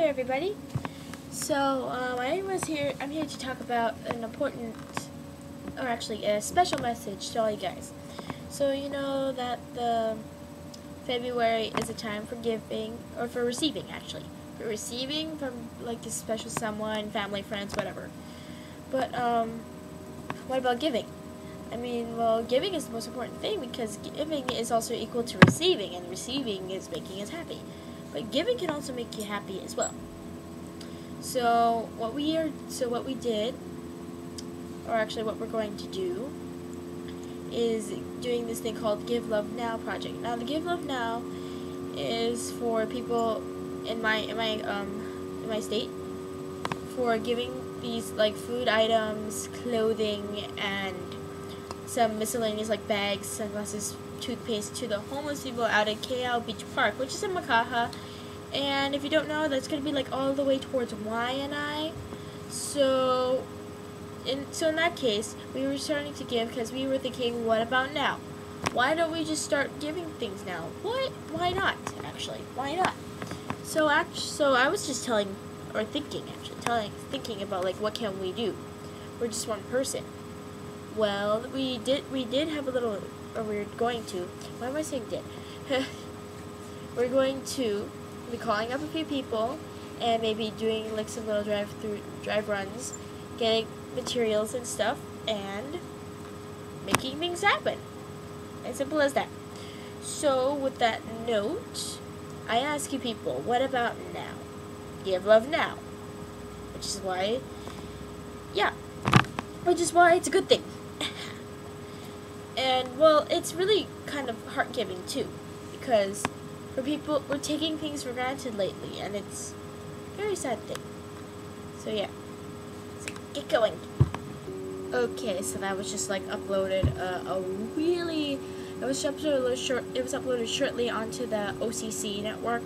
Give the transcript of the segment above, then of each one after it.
there, everybody. So, I'm here to talk about an important, or actually a special message to all you guys. So, you know that the February is a time for giving, or for receiving, actually. For receiving from, like, a special someone, family, friends, whatever. But, what about giving? I mean, well, giving is the most important thing because giving is also equal to receiving, and receiving is making us happy. But giving can also make you happy as well. So what we did, or actually what we're going to do, is doing this thing called Give Love Now project. Now the Give Love Now is for people in my state for giving these like food items, clothing, and some miscellaneous like bags, sunglasses, toothpaste to the homeless people out at KL Beach Park, which is in Makaha. And if you don't know, that's going to be like all the way towards YNI. So in that case, we were starting to give because we were thinking, what about now? Why don't we just start giving things now? Why not, actually? Why not? So I was just thinking about like, what can we do? We're just one person. Well, we did have a little, or we're going to, why am I saying did? We're going to be calling up a few people and maybe doing like some little drive runs, getting materials and stuff, and making things happen. As simple as that. So with that note, I ask you people, what about now? Give love now. Which is why it's a good thing. And, well, it's really kind of heart-giving, too, because for people, we're taking things for granted lately, and it's a very sad thing. So, yeah. So, get going. Okay, so that was just, like, uploaded, it was uploaded shortly onto the OCC network,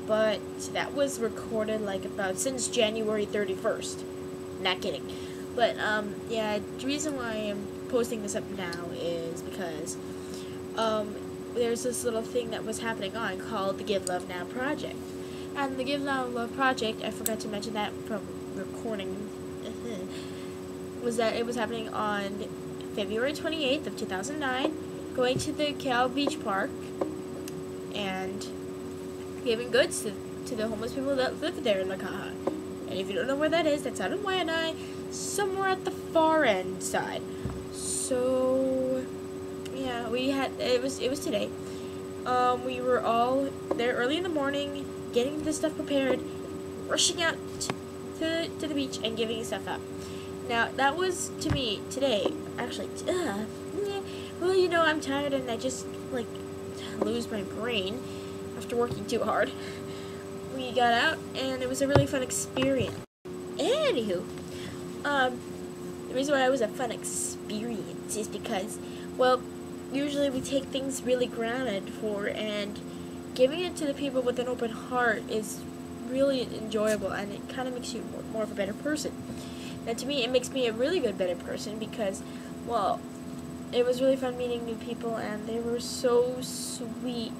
but that was recorded, like, since January 31st. Not kidding. But, yeah, the reason why I'm posting this up now is because there's this little thing that was happening on called the Give Love Now project. And the Give Love project, I forgot to mention that from recording, was that it was happening on February 28th of 2009, going to the Cal Beach Park and giving goods to the homeless people that live there in Makaha. And if you don't know where that is, that's out in YNI, somewhere at the far end side. So, yeah, it was today. We were all there early in the morning, getting this stuff prepared, rushing out to the beach and giving stuff out. Now, that was, to me, today, actually, well, you know, I'm tired and I just, like, lose my brain after working too hard. We got out and it was a really fun experience. Anywho, the reason why it was a fun experience is because, well, usually we take things really granted for, and giving it to the people with an open heart is really enjoyable, and it kind of makes you more of a better person. And to me, it makes me a really good better person because, well, it was really fun meeting new people, and they were so sweet.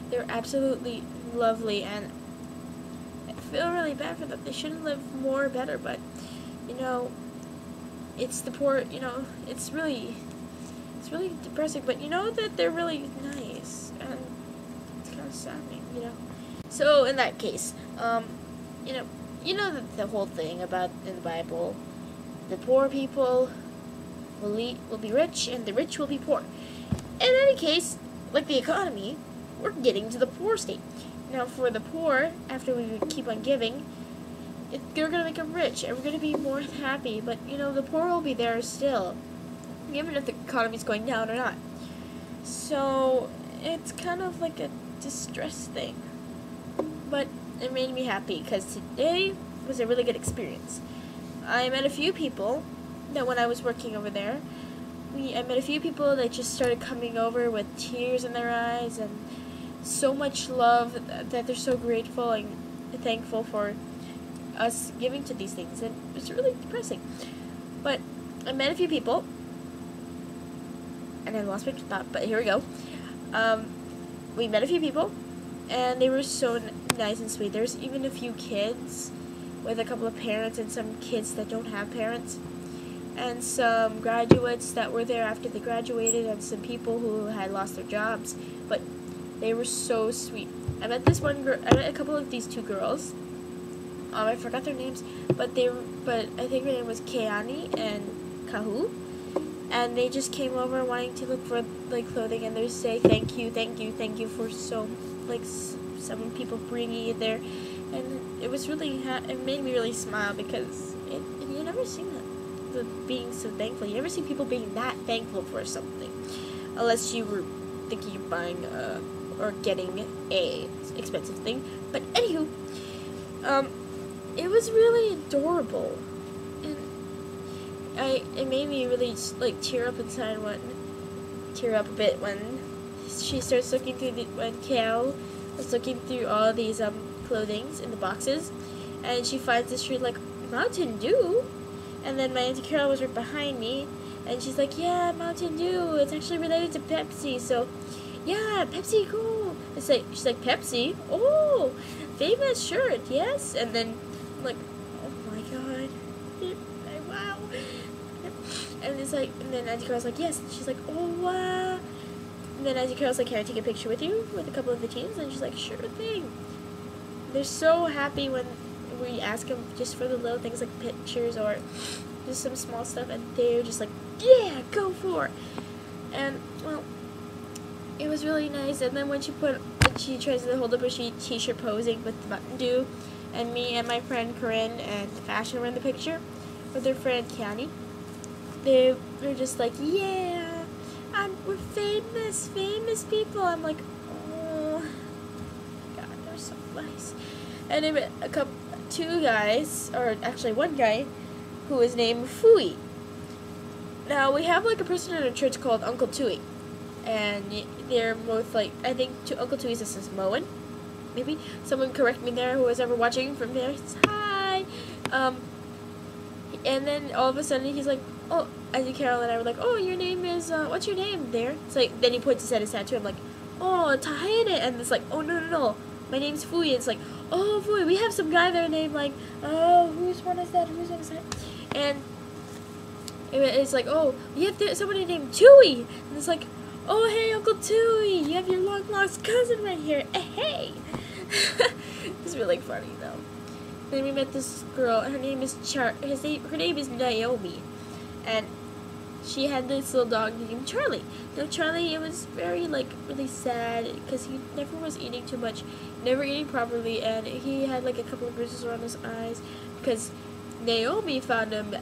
They're absolutely lovely, and I feel really bad for them. They shouldn't live more better, but, you know, it's the poor, you know, it's really depressing, but you know that they're really nice, and it's kind of saddening, you know. So in that case, you know the whole thing about in the Bible, the poor people will be rich, and the rich will be poor. In any case, like the economy, we're getting to the poor state. Now for the poor, after we keep on giving, they're going to make them rich, and we're going to be more happy, but, you know, the poor will be there still, even if the economy's going down or not. So, it's kind of like a distress thing, but it made me happy, because today was a really good experience. I met a few people that when I was working over there, I met a few people that just started coming over with tears in their eyes, and so much love that they're so grateful and thankful for us giving to these things, and it was really depressing. But I met a few people, and I lost my thought, but here we go. We met a few people and they were so nice and sweet. There's even a few kids with a couple of parents and some kids that don't have parents, and some graduates that were there after they graduated, and some people who had lost their jobs, but they were so sweet. I met this one girl. I met a couple of these two girls. I forgot their names, but I think her name was Keani and Kahu, and they just came over wanting to look for like clothing, and they say thank you for some people bringing it there, and it was really it made me really smile because you never seen that, being so thankful. You never see people being that thankful for something, unless you were thinking of buying or getting a expensive thing. But anywho, it was really adorable, and it made me really like tear up a bit when she starts looking through when Cal was looking through all these clothings in the boxes, and she finds this shirt like Mountain Dew, and then my Auntie Carol was right behind me, and she's like, yeah, Mountain Dew, it's actually related to Pepsi, so yeah, Pepsi, cool. She's like, Pepsi? Oh, famous shirt, yes. And then I'm like, oh my god, wow. And then Auntie Carol's like, yes. And she's like, oh wow. And then Auntie Carol's like, can I take a picture with you with a couple of the teens? And she's like, sure thing. They're so happy when we ask them just for the little things like pictures or just some small stuff, and they're just like, yeah, go for it. And well, it was really nice. And then when she tries to hold up a t-shirt posing with the Mountain Dew, and me and my friend Corinne and Fashion were in the picture with their friend Kiani, they were just like, yeah, we're famous people. I'm like, oh god, they're so nice. And I met two guys, or actually one guy, who was named Fui. Now we have like a person in our church called Uncle Tui, and they're both like, I think Uncle Tui's is Samoan. Maybe someone correct me there who was ever watching from there. Hi. And then all of a sudden he's like, oh, Auntie Carol and I were like, oh, your name is what's your name there? It's like, then he points at his tattoo. I'm like, oh, Tahene. And it's like, oh no, my name's Fui. It's like, oh, Fui, we have some guy there named like, oh, whose one is that? And it's like, oh, you have somebody named Tui. And it's like, oh, hey, Uncle Tui, you have your long-lost cousin right here. Hey. It's really funny, though. Then we met this girl. Her name is her name is Naomi. And she had this little dog named Charlie. Now, Charlie, it was very, really sad because he never was eating too much, never eating properly, and he had, a couple of bruises around his eyes because Naomi found him,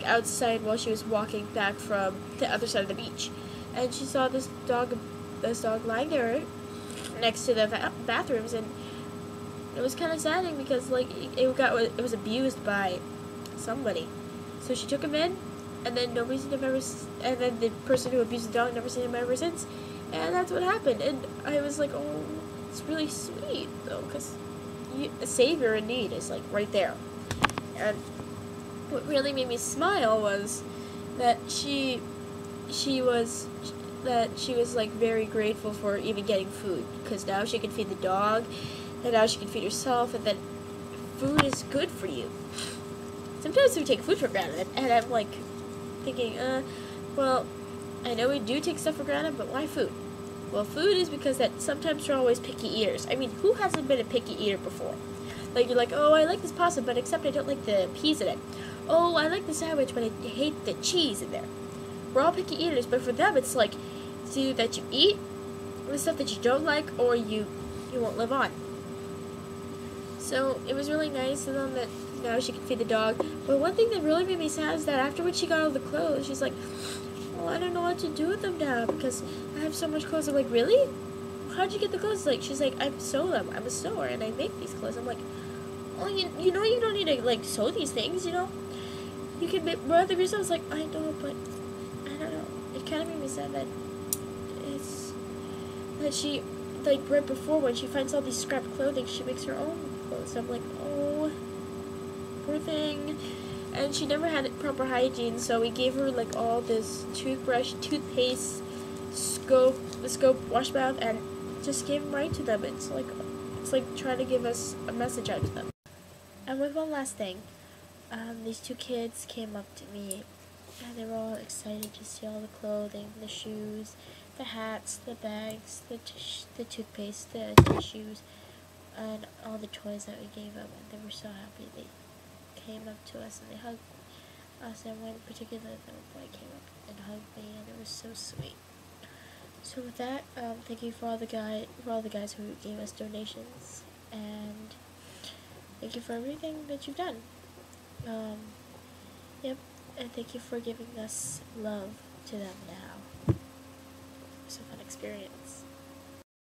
outside while she was walking back from the other side of the beach. And she saw this dog lying there next to the bathrooms, and it was kind of saddening because it was abused by somebody. So she took him in, and then and then the person who abused the dog never seen him ever since, and that's what happened. And I was like, oh, it's really sweet though, because a savior in need is right there. And what really made me smile was that she was very grateful for even getting food, because now she can feed the dog, and now she can feed herself, and that food is good for you. Sometimes we take food for granted, and I'm thinking, well, I know we do take stuff for granted, but why food? Well, food is because that sometimes we're always picky eaters. I mean, who hasn't been a picky eater before? You're like, oh, I like this pasta, but except I don't like the peas in it. Oh, I like the sandwich, but I hate the cheese in there. We're all picky eaters, but for them, it's either that you eat the stuff that you don't like, or you won't live on. So it was really nice to them that now she could feed the dog. But one thing that really made me sad is that after when she got all the clothes, she's like, well, I don't know what to do with them now because I have so much clothes. I'm like, really? How'd you get the clothes? She's like, I sew them. I'm a sewer, and I make these clothes. I'm like, well, you know you don't need to, sew these things, you know? You can make more of them yourself. It's like, I know, but I don't know. It kind of made me sad that she, right before when she finds all these scrap clothing, she makes her own clothes. So I'm like, oh, poor thing. And she never had proper hygiene, so we gave her, all this toothbrush, toothpaste, the scope, washcloth, and just gave them right to them. It's like trying to give us a message out to them. And with one last thing, these two kids came up to me, and they were all excited to see all the clothing, the shoes, the hats, the bags, the toothpaste, the tissues, and all the toys that we gave them. And they were so happy. They came up to us and they hugged us, and one in particular, the boy came up and hugged me, and it was so sweet. So with that, thank you for all the guys who gave us donations, and thank you for everything that you've done. Yep, and thank you for giving us love to them now. It was a fun experience.